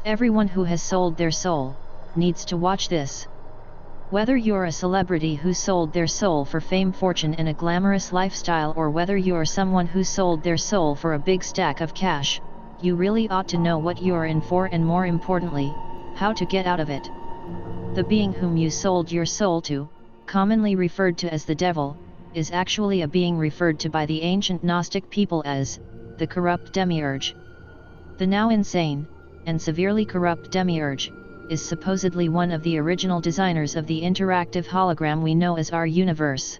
Everyone who has sold their soul needs to watch this. Whether you're a celebrity who sold their soul for fame, fortune and a glamorous lifestyle, or whether you're someone who sold their soul for a big stack of cash, you really ought to know what you're in for, and more importantly, how to get out of it. The being whom you sold your soul to, commonly referred to as the devil, is actually a being referred to by the ancient Gnostic people as the corrupt demiurge. The now insane and severely corrupt demiurge is supposedly one of the original designers of the interactive hologram we know as our universe.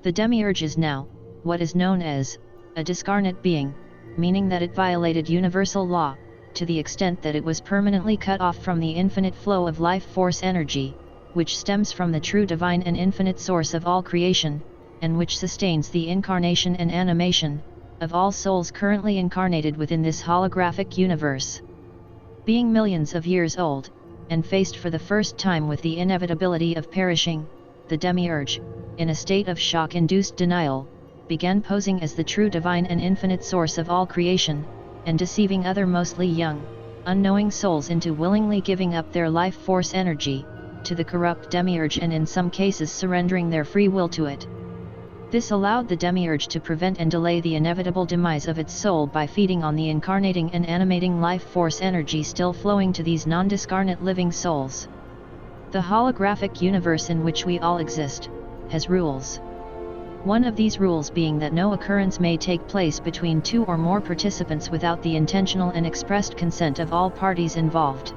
The demiurge is now what is known as a discarnate being, meaning that it violated universal law, to the extent that it was permanently cut off from the infinite flow of life force energy, which stems from the true divine and infinite source of all creation, and which sustains the incarnation and animation of all souls currently incarnated within this holographic universe. Being millions of years old, and faced for the first time with the inevitability of perishing, the demiurge, in a state of shock-induced denial, began posing as the true divine and infinite source of all creation, and deceiving other mostly young, unknowing souls into willingly giving up their life force energy to the corrupt demiurge, and in some cases surrendering their free will to it. This allowed the demiurge to prevent and delay the inevitable demise of its soul by feeding on the incarnating and animating life force energy still flowing to these non-discarnate living souls. The holographic universe in which we all exist has rules. One of these rules being that no occurrence may take place between two or more participants without the intentional and expressed consent of all parties involved.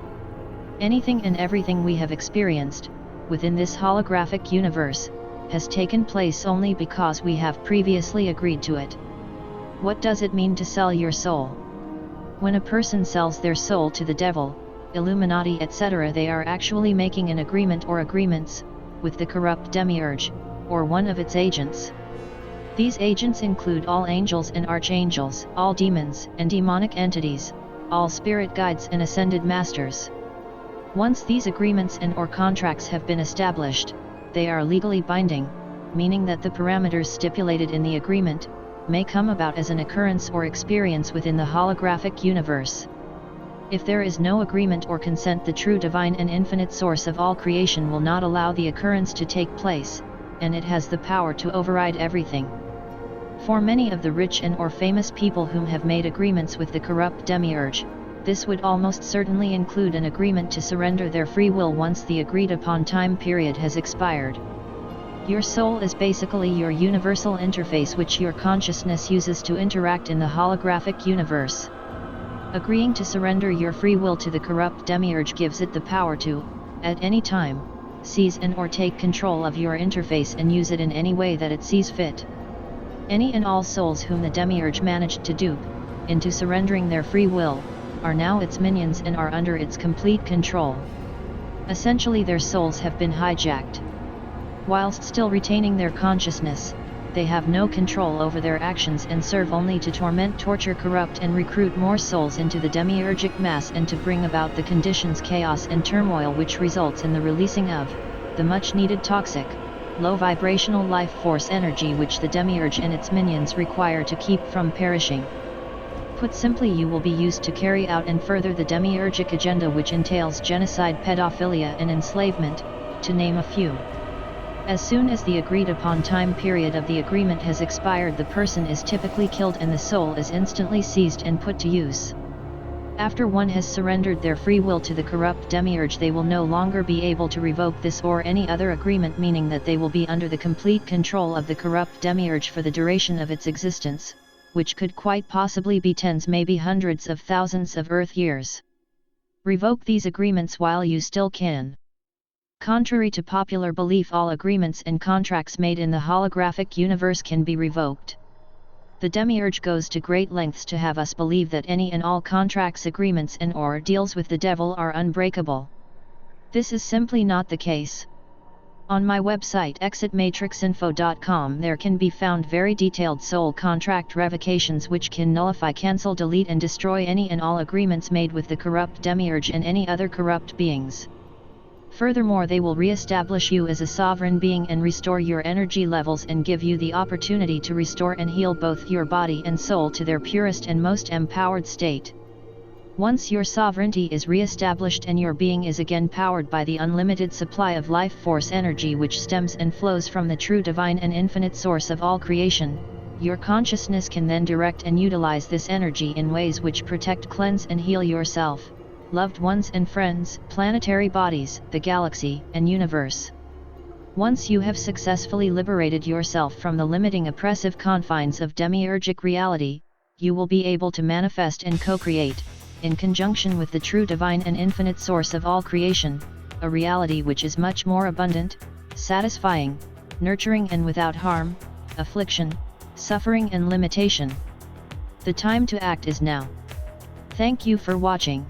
Anything and everything we have experienced within this holographic universe has taken place only because we have previously agreed to it. What does it mean to sell your soul? When a person sells their soul to the devil, Illuminati, etc., they are actually making an agreement or agreements with the corrupt demiurge, or one of its agents. These agents include all angels and archangels, all demons and demonic entities, all spirit guides and ascended masters. Once these agreements and/or contracts have been established, they are legally binding, meaning that the parameters stipulated in the agreement may come about as an occurrence or experience within the holographic universe. If there is no agreement or consent, the true divine and infinite source of all creation will not allow the occurrence to take place, and it has the power to override everything. For many of the rich and/or famous people whom have made agreements with the corrupt demiurge, this would almost certainly include an agreement to surrender their free will once the agreed-upon time period has expired. Your soul is basically your universal interface which your consciousness uses to interact in the holographic universe. Agreeing to surrender your free will to the corrupt demiurge gives it the power to, at any time, seize and/or take control of your interface and use it in any way that it sees fit. Any and all souls whom the demiurge managed to dupe into surrendering their free will are now its minions and are under its complete control. Essentially, their souls have been hijacked. Whilst still retaining their consciousness, they have no control over their actions and serve only to torment, torture, corrupt and recruit more souls into the demiurgic mass, and to bring about the conditions, chaos and turmoil which results in the releasing of the much needed toxic, low vibrational life force energy which the demiurge and its minions require to keep from perishing. Put simply, you will be used to carry out and further the demiurgic agenda, which entails genocide, pedophilia and enslavement, to name a few. As soon as the agreed-upon time period of the agreement has expired, the person is typically killed and the soul is instantly seized and put to use. After one has surrendered their free will to the corrupt demiurge, they will no longer be able to revoke this or any other agreement, meaning that they will be under the complete control of the corrupt demiurge for the duration of its existence, which could quite possibly be tens, maybe hundreds of thousands of Earth years. Revoke these agreements while you still can. Contrary to popular belief, all agreements and contracts made in the holographic universe can be revoked. The demiurge goes to great lengths to have us believe that any and all contracts, agreements and/or deals with the devil are unbreakable. This is simply not the case. On my website exitmatrixinfo.com there can be found very detailed soul contract revocations which can nullify, cancel, delete and destroy any and all agreements made with the corrupt demiurge and any other corrupt beings. Furthermore, they will re-establish you as a sovereign being and restore your energy levels and give you the opportunity to restore and heal both your body and soul to their purest and most empowered state. Once your sovereignty is re-established and your being is again powered by the unlimited supply of life force energy which stems and flows from the true divine and infinite source of all creation, your consciousness can then direct and utilize this energy in ways which protect, cleanse and heal yourself, loved ones and friends, planetary bodies, the galaxy and universe. Once you have successfully liberated yourself from the limiting oppressive confines of demiurgic reality, you will be able to manifest and co-create, in conjunction with the true divine and infinite source of all creation, a reality which is much more abundant, satisfying, nurturing and without harm, affliction, suffering and limitation. The time to act is now. Thank you for watching.